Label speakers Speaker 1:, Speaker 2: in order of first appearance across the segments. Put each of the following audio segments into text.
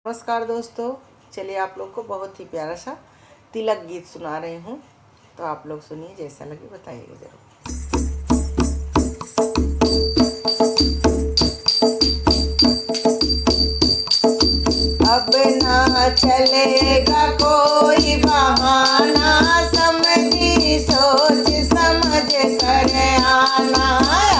Speaker 1: नमस्कार दोस्तों, चलिए आप लोग को बहुत ही प्यारा सा तिलक गीत सुना रही हूँ। तो आप लोग सुनिए, जैसा लगे बताइएगा जरूर। अब ना चलेगा कोई बहाना, समझी सोच समझ कर आना।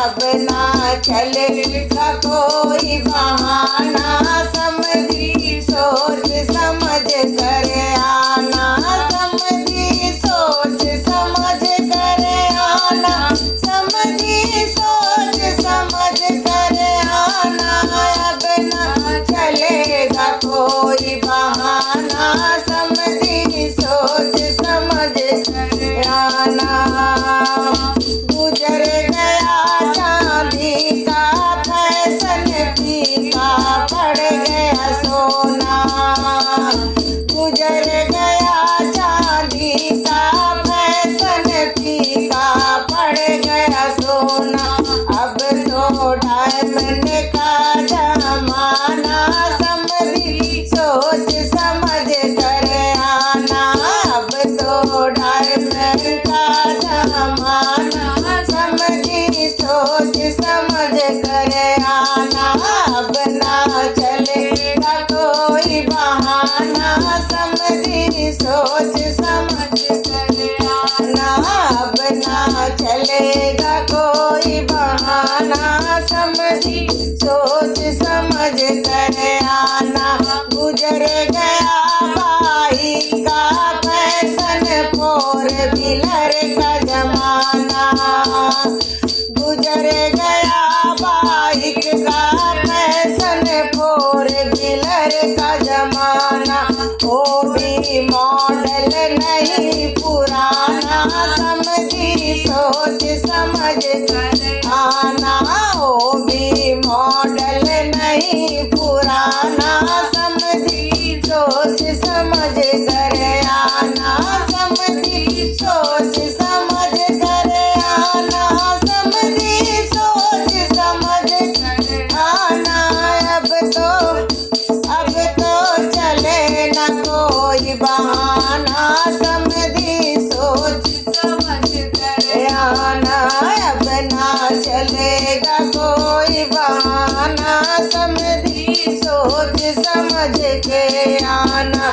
Speaker 1: अब ना चलेगा कोई बहाना, समझी सोच समझ कर आना। समझी सोच समझ कर आना, समझी सोच समझ कर आना। अब ना चलेगा कोई बहाना, समझी सोच समझ कर आना। गुजर गया चांदी का फैशन, फीका पड़ गया सोना। गुजर गया चांदी का फैशन, फीका पड़ गया सोना। अब तो डायमंड का जमाना, समझी सोच समझ कर आना। अब तो डायमंड का जमाना, समझी सोच समझ कर आना। अब ना चलेगा कोई बहाना, समझी सोच समझ कर आना। अब ना चलेगा कोई बहाना, समझी सोच समझ कर आना। गुजर गया बाइक का फैशन, फोर व्हीलर का जमाना। गुजर गया बाइक का फैशन, फोर व्हीलर का जमाना। वो भी मॉडल नहीं पुराना, समझी सोच समझ कर आना। वो भी मॉडल नहीं पुराना, समझी सोच समझ कर आना। समझी सोच समझ कर आना, समझी सोच समझ कर आना। अब तो चले न कोई बहाना, समझी सोच समझ कर आना। अब ना चलेगा कोई बहाना, समझी सोच समझ के आना।